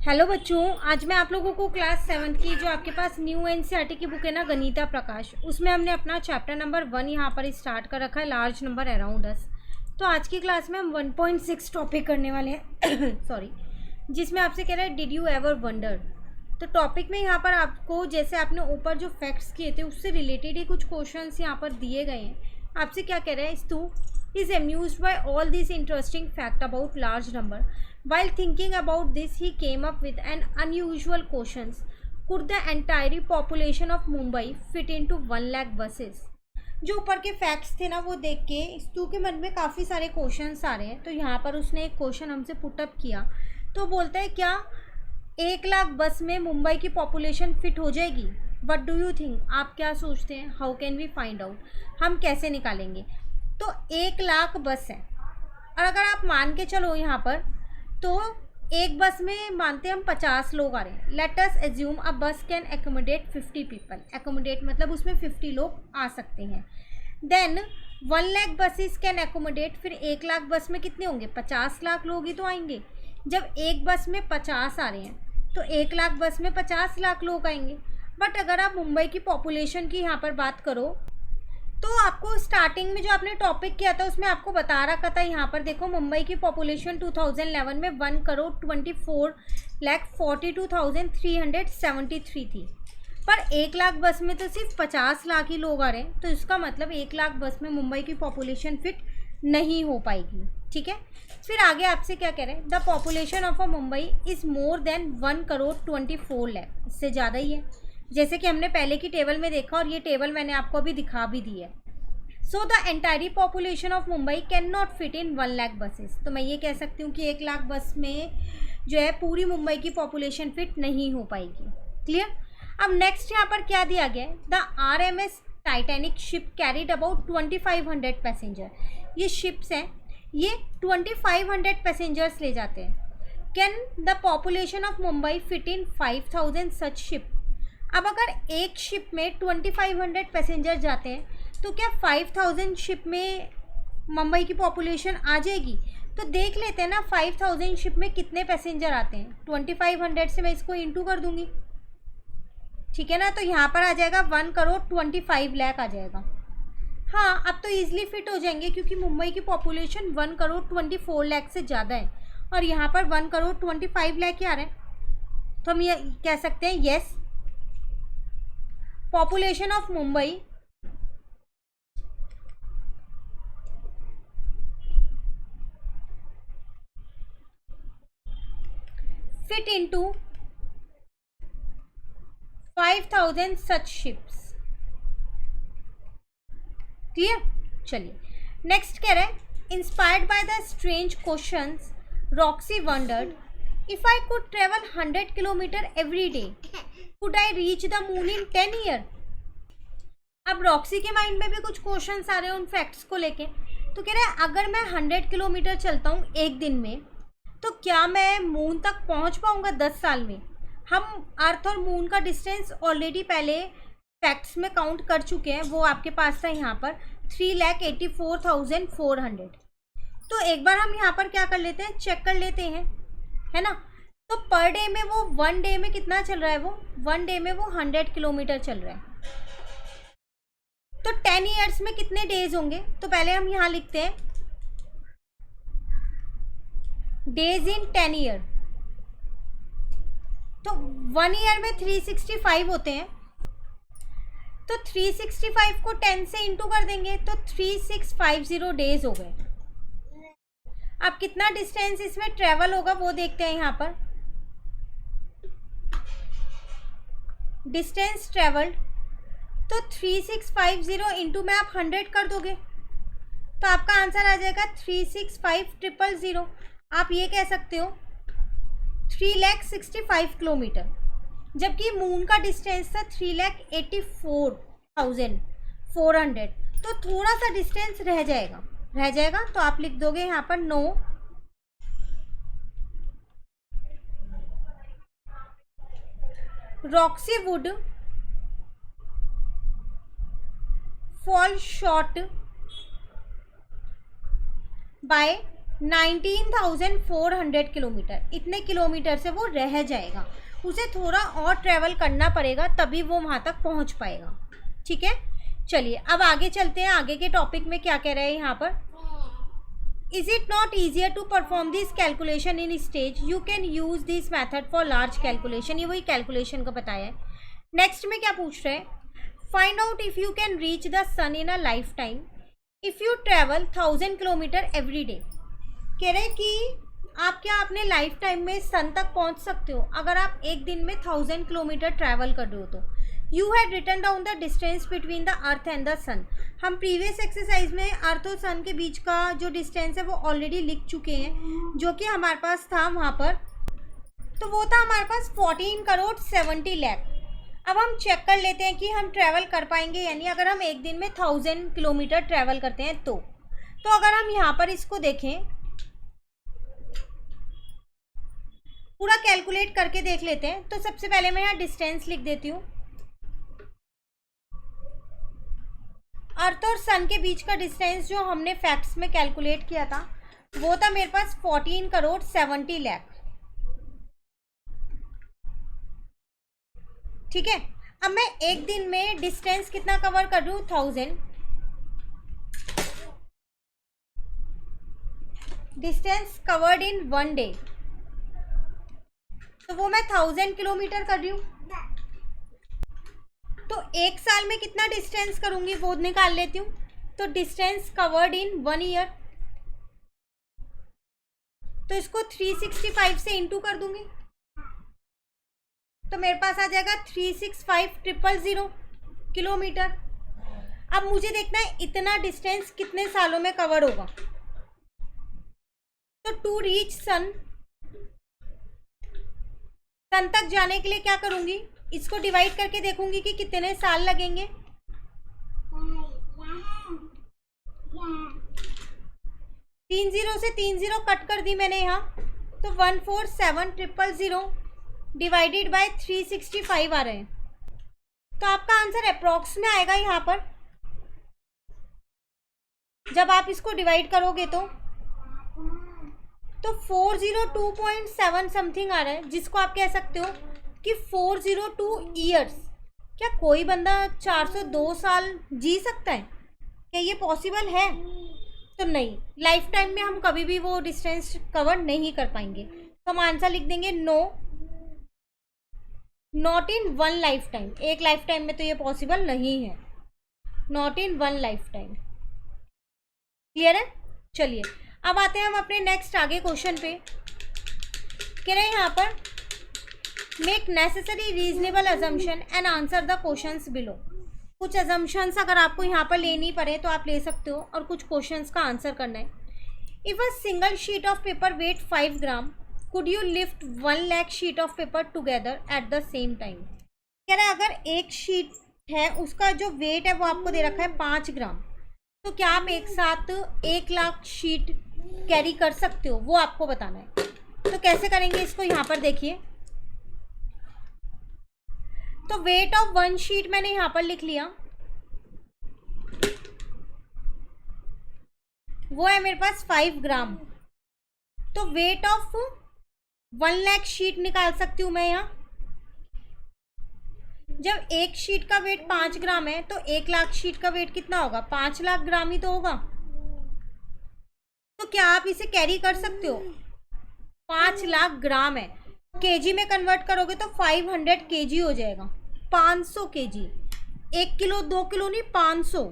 Hello बच्चों, आज मैं आप लोगों को क्लास 7th की जो आपके पास न्यू एनसीईआरटी की बुक है ना, गणिता प्रकाश, उसमें हमने अपना चैप्टर नंबर 1 यहाँ पर स्टार्ट कर रखा है, लार्ज नंबर अराउंड अस। तो आज की क्लास में हम 1.6 टॉपिक करने वाले हैं सॉरी, जिसमें आपसे कह रहा है डिड यू एवर वंडर। तो टॉपिक में यहाँ पर आपको, जैसे आपने ऊपर जो फैक्ट्स किए थे उससे रिलेटेड ही कुछ क्वेश्चन यहाँ पर दिए गए हैं। आपसे क्या कह रहा है, stew is amused by all these interesting fact about large number. While thinking about this, he came up with an unusual questions. Could the entire population of Mumbai fit into 1 lakh buses? जो ऊपर के facts थे ना, वो देख के stew के मन में काफ़ी सारे क्वेश्चंस आ रहे हैं। तो यहाँ पर उसने एक क्वेश्चन हमसे पुटअप किया। तो बोलता है, क्या 1 लाख बस में मुंबई की पॉपुलेशन फिट हो जाएगी? What do you think? आप क्या सोचते हैं? How can we find out? हम कैसे निकालेंगे? तो 1 लाख बस है, और अगर आप मान के चलो यहाँ पर, तो एक बस में मानते हम 50 लोग आ रहे हैं। लेट अस एज्यूम अ बस कैन एकोमोडेट 50 पीपल। एकोमोडेट मतलब उसमें 50 लोग आ सकते हैं। Then 1 lakh buses can accommodate, फिर 1 लाख बस में कितने होंगे? 50 लाख लोग ही तो आएंगे। जब एक बस में 50 आ रहे हैं तो 1 लाख बस में 50 लाख लोग आएंगे। बट अगर आप मुंबई की पॉपुलेशन की यहाँ पर बात करो, तो आपको स्टार्टिंग में जो आपने टॉपिक किया था उसमें आपको बता रखा था, यहाँ पर देखो, मुंबई की पॉपुलेशन 2011 में 1,24,42,373 थी। पर 1 लाख बस में तो सिर्फ 50 लाख ही लोग आ रहे हैं। तो इसका मतलब 1 लाख बस में मुंबई की पॉपुलेशन फिट नहीं हो पाएगी। ठीक है, फिर आगे आपसे क्या कह रहे हैं, the population of a Mumbai is more than 1,24 lakh. इससे ज़्यादा ही है, जैसे कि हमने पहले की टेबल में देखा, और ये टेबल मैंने आपको अभी दिखा भी दी है। So the entire population of Mumbai can not fit in 1 lakh buses. तो मैं ये कह सकती हूँ कि 1 लाख बस में जो है पूरी मुंबई की पॉपुलेशन फिट नहीं हो पाएगी। क्लियर? अब नेक्स्ट यहाँ पर क्या दिया गया है, the RMS Titanic ship carried about 2500 passenger. ये शिप्स हैं, ये 2500 पैसेंजर्स ले जाते हैं। Can the population of Mumbai fit in 5000 such ship? अब अगर एक शिप में 2500 पैसेंजर जाते हैं, तो क्या 5000 शिप में मुंबई की पॉपुलेशन आ जाएगी? तो देख लेते हैं ना, 5000 शिप में कितने पैसेंजर आते हैं। 2500 से मैं इसको इंटू कर दूंगी, ठीक है ना। तो यहाँ पर आ जाएगा 1,25,00,000 आ जाएगा। हाँ, अब तो ईजिली फिट हो जाएंगे, क्योंकि मुंबई की पॉपुलेशन 1,24,00,000 से ज़्यादा है, और यहाँ पर 1,25,00,000 ही आ रहे हैं। तो हम ये कह सकते हैं, yes, population of Mumbai fit into 5000 such ships। Clear? चलिए नेक्स्ट कह रहे हैं, inspired by the strange questions Roxy wondered, if I could travel 100 kilometre every day could I reach the moon in 10 year. अब Roxy के mind में भी कुछ questions आ रहे हैं उन फैक्ट्स को लेके। तो कह रहे हैं, अगर मैं 100 किलोमीटर चलता हूँ एक दिन में, तो क्या मैं मून तक पहुँच पाऊँगा 10 साल में? हम अर्थ और मून का डिस्टेंस ऑलरेडी पहले फैक्ट्स में काउंट कर चुके हैं, वो आपके पास था यहाँ पर 3,84,400। तो एक बार हम यहाँ पर क्या कर लेते हैं, चेक कर लेते हैं, है ना। तो पर डे में वो 1 डे में कितना चल रहा है, वो 1 डे में वो 100 किलोमीटर चल रहा है। तो 10 ईयर्स में कितने डेज होंगे? तो पहले हम यहाँ लिखते हैं डेज इन 10 ईयर। तो 1 ईयर में 365 होते हैं, तो 365 को 10 से इंटू कर देंगे, तो 3650 डेज हो गए। अब कितना डिस्टेंस इसमें ट्रेवल होगा वो देखते हैं। यहाँ पर डिस्टेंस ट्रेवल्ड, तो 3650 इंटू में आप 100 कर दोगे, तो आपका आंसर आ जाएगा 365,000। आप ये कह सकते हो 3,65,000 किलोमीटर, जबकि मून का डिस्टेंस था 3,84,400। तो थोड़ा सा डिस्टेंस रह जाएगा। तो आप लिख दोगे यहाँ पर no, Roxy would fall short by 19,400 kilometre, इतने किलोमीटर से वो रह जाएगा, उसे थोड़ा और ट्रैवल करना पड़ेगा तभी वो वहाँ तक पहुँच पाएगा। ठीक है, चलिए अब आगे चलते हैं। आगे के टॉपिक में क्या कह रहे हैं यहाँ पर, is it not easier to perform this calculation in stage, you can use this method for large calculation. ये वही कैलकुलेशन का बताया है। नेक्स्ट में क्या पूछ रहे हैं, find out if you can reach the sun in a lifetime if you travel 1000 kilometre every day. कह रहे हैं कि आप क्या अपने लाइफ टाइम में सन तक पहुंच सकते हो अगर आप एक दिन में 1000 किलोमीटर ट्रैवल कर रहे हो तो। You had written down the distance between the earth and the sun. हम प्रीवियस एक्सरसाइज में अर्थ और सन के बीच का जो डिस्टेंस है वो ऑलरेडी लिख चुके हैं, जो कि हमारे पास था वहाँ पर, तो वो था हमारे पास 14 करोड़ 70 लाख। अब हम चेक कर लेते हैं कि हम ट्रैवल कर पाएंगे, यानी अगर हम एक दिन में 1000 किलोमीटर ट्रैवल करते हैं तो अगर हम यहाँ पर इसको देखें, पूरा कैलकुलेट करके देख लेते हैं। तो सबसे पहले मैं यहाँ डिस्टेंस लिख देती हूँ। अर्थ और सन के बीच का डिस्टेंस जो हमने फैक्ट्स में कैलकुलेट किया था वो था मेरे पास 14 करोड़ 70 लाख। ठीक है, अब मैं एक दिन में डिस्टेंस कितना कवर कर रही हूँ, 1000। डिस्टेंस कवर्ड इन 1 डे, तो वो मैं 1000 किलोमीटर कर रही हूँ। तो एक साल में कितना डिस्टेंस करूंगी वो निकाल लेती हूँ। तो डिस्टेंस कवर्ड इन 1 ईयर, तो इसको 365 से इंटू कर दूंगी, तो मेरे पास आ जाएगा 365,000 किलोमीटर। अब मुझे देखना है इतना डिस्टेंस कितने सालों में कवर होगा। तो टू रीच सन तक जाने के लिए क्या करूंगी, इसको डिवाइड करके देखूंगी कि कितने साल लगेंगे। 3 0 से 3 0 कट कर दी मैंने यहाँ, तो 147,000 डिवाइडेड बाय 365 आ रहे हैं। तो आपका आंसर अप्रॉक्स में आएगा यहाँ पर, जब आप इसको डिवाइड करोगे तो 402.7 समथिंग आ रहा है, जिसको आप कह सकते हो कि 402 ईयर्स। क्या कोई बंदा 402 साल जी सकता है? क्या ये पॉसिबल है? तो नहीं, लाइफ टाइम में हम कभी भी वो डिस्टेंस कवर नहीं कर पाएंगे। तो हम आंसर लिख देंगे no, not in 1 lifetime. एक लाइफ टाइम में तो ये पॉसिबल नहीं है, not in 1 lifetime. Clear है? चलिए अब आते हैं हम अपने नेक्स्ट आगे क्वेश्चन पे। कह रहे हैं यहाँ पर make necessary reasonable assumption and answer the questions below. कुछ अजम्पशंस अगर आपको यहाँ पर लेनी पड़े तो आप ले सकते हो, और कुछ क्वेश्चंस का आंसर करना है। If a single sheet of paper weight 5 gram, could you lift 1 lakh sheet of paper together at the same time. कह रहा है अगर एक शीट है उसका जो वेट है वो आपको दे रखा है 5 ग्राम, तो क्या आप एक साथ 1 लाख शीट कैरी कर सकते हो, वो आपको बताना है। तो कैसे करेंगे इसको, यहाँ पर देखिए। तो वेट ऑफ 1 शीट मैंने यहाँ पर लिख लिया, वो है मेरे पास 5 ग्राम। तो वेट ऑफ 1 लाख शीट निकाल सकती हूँ मैं यहाँ। जब एक शीट का वेट 5 ग्राम है तो 1 लाख शीट का वेट कितना होगा, 5 लाख ग्राम ही तो होगा। तो क्या आप इसे कैरी कर सकते हो? 5 लाख ग्राम है, केजी में कन्वर्ट करोगे तो 500 केजी हो जाएगा, 500 केजी। 1 किलो 2 किलो नहीं, 500।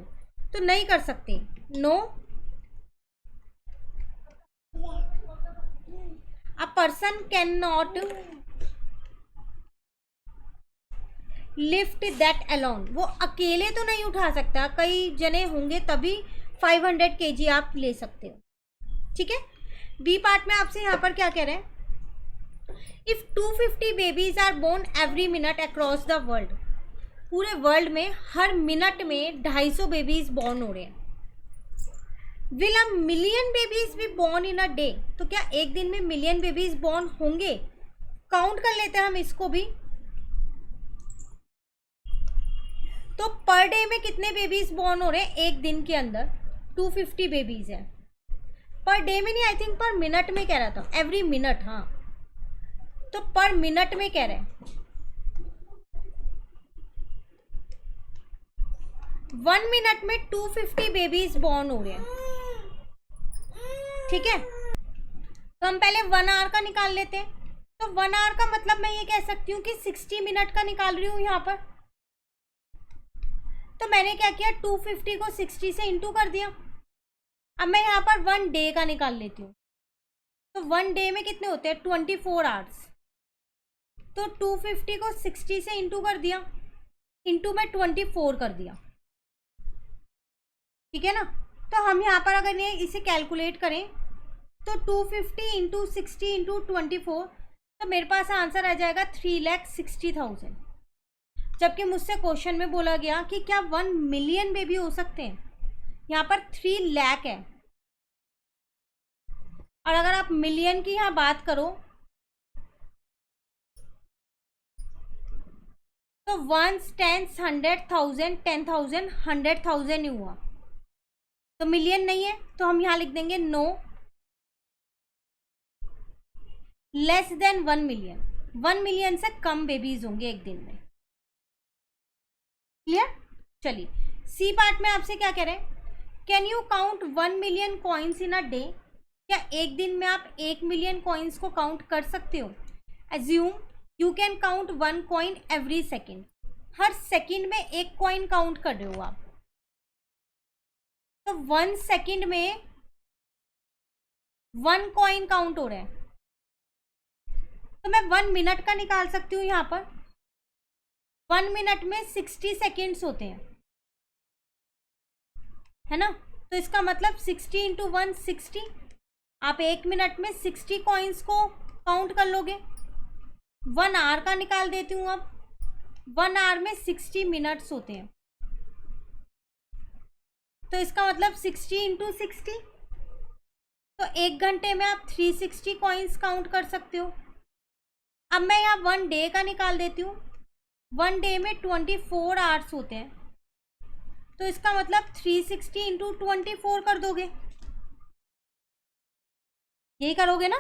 तो नहीं कर सकते, no. A person can not lift that alone. वो अकेले तो नहीं उठा सकता, कई जने होंगे तभी 500 केजी आप ले सकते हो। ठीक है, बी पार्ट में आपसे यहाँ पर क्या कह रहे हैं, if 250 babies are born every minute across the world. पूरे वर्ल्ड में हर मिनट में 250 बेबीज बॉर्न हो रहे हैं। Will a million babies be born in a day. तो क्या एक दिन में मिलियन बेबीज बॉर्न होंगे? काउंट कर लेते हैं हम इसको भी। तो पर डे में कितने बेबीज बॉर्न हो रहे हैं एक दिन के अंदर? 250 बेबीज है। पर डे में नहीं, आई थिंक पर मिनट में कह रहा था, एवरी मिनट, हाँ तो पर मिनट में कह रहे हैं। 1 मिनट में 250 बेबीज बॉर्न हो रहे हैं, ठीक है। तो हम पहले 1 आवर का निकाल लेते हैं। तो 1 आवर का मतलब मैं ये कह सकती हूँ कि 60 मिनट का निकाल रही हूँ यहाँ पर। तो मैंने क्या किया, 250 को 60 से इंटू कर दिया। अब मैं यहाँ पर 1 डे का निकाल लेती हूँ। तो 1 डे में कितने होते हैं, 24 आवर्स। तो 250 को 60 से इंटू कर दिया, इंटू में 24 कर दिया, ठीक है ना। तो हम यहाँ पर अगर ये इसे कैलकुलेट करें तो 250 इंटू 60 इंटू 24, तो मेरे पास आंसर आ जाएगा 3,60,000। जबकि मुझसे क्वेश्चन में बोला गया कि क्या 1 मिलियन बेबी हो सकते हैं, यहाँ पर 3 लाख है। और अगर आप मिलियन की यहाँ बात करो तो 1s 10s 100,000 10,000 100,000 ही हुआ। तो मिलियन नहीं है, तो हम यहाँ लिख देंगे no, less than 1 million. 1 million से कम बेबीज होंगे एक दिन में। क्लियर। चलिए सी पार्ट में आपसे क्या कह रहे हैं, can you count 1 million coins in a day. क्या एक दिन में आप 1 मिलियन कॉइन्स को काउंट कर सकते हो। Assume you can count 1 coin every second. Her second में एक कॉइन काउंट कर रहे हो आप। तो 1 सेकेंड में 1 कॉइन काउंट हो रहे हैं। तो मैं 1 मिनट का निकाल सकती हूँ। यहाँ पर 1 मिनट में 60 सेकेंड्स होते हैं, है ना। तो इसका मतलब 60 इंटू 1 60। आप 1 मिनट में 60 कॉइन्स को काउंट कर लोगे। 1 आवर का निकाल देती हूँ। अब 1 आवर में 60 मिनट्स होते हैं, तो इसका मतलब 60 इंटू 60, तो 1 घंटे में आप 360 कॉइन्स काउंट कर सकते हो। अब मैं यहाँ 1 डे का निकाल देती हूँ। 1 डे में 24 आवर्स होते हैं, तो इसका मतलब 360 इंटू 24 कर दोगे। यही करोगे ना,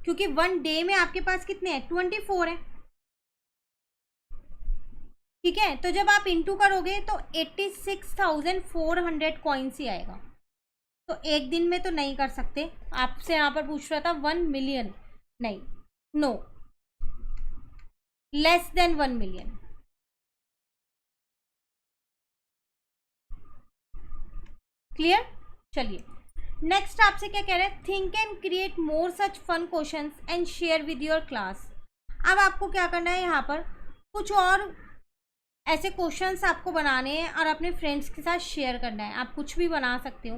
क्योंकि 1 डे में आपके पास कितने हैं, 24 है, ठीक है। तो जब आप इंटू करोगे तो 86,400 कॉइन्स ही आएगा। तो एक दिन में तो नहीं कर सकते। आपसे यहाँ पर पूछ रहा था 1 मिलियन, नहीं, no, less than 1 million. Clear. चलिए नेक्स्ट आपसे क्या कह रहे हैं, think and create more such fun questions and share with your class. अब आपको क्या करना है, यहाँ पर कुछ और ऐसे क्वेश्चंस आपको बनाने हैं और अपने फ्रेंड्स के साथ शेयर करना है। आप कुछ भी बना सकते हो,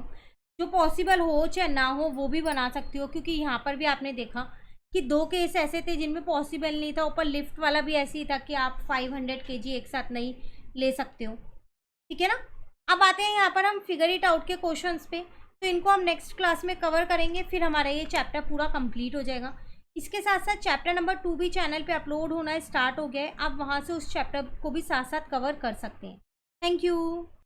जो पॉसिबल हो चाहे ना हो वो भी बना सकते हो, क्योंकि यहाँ पर भी आपने देखा कि 2 केस ऐसे थे जिनमें पॉसिबल नहीं था। ऊपर लिफ्ट वाला भी ऐसे ही था कि आप 500 kg एक साथ नहीं ले सकते हो, ठीक है ना। अब आते हैं यहाँ पर हम फिगर इट आउट के क्वेश्चंस पे। तो इनको हम नेक्स्ट क्लास में कवर करेंगे, फिर हमारा ये चैप्टर पूरा कंप्लीट हो जाएगा। इसके साथ साथ चैप्टर नंबर 2 भी चैनल पे अपलोड होना स्टार्ट हो गया है। आप वहाँ से उस चैप्टर को भी साथ साथ कवर कर सकते हैं। Thank you.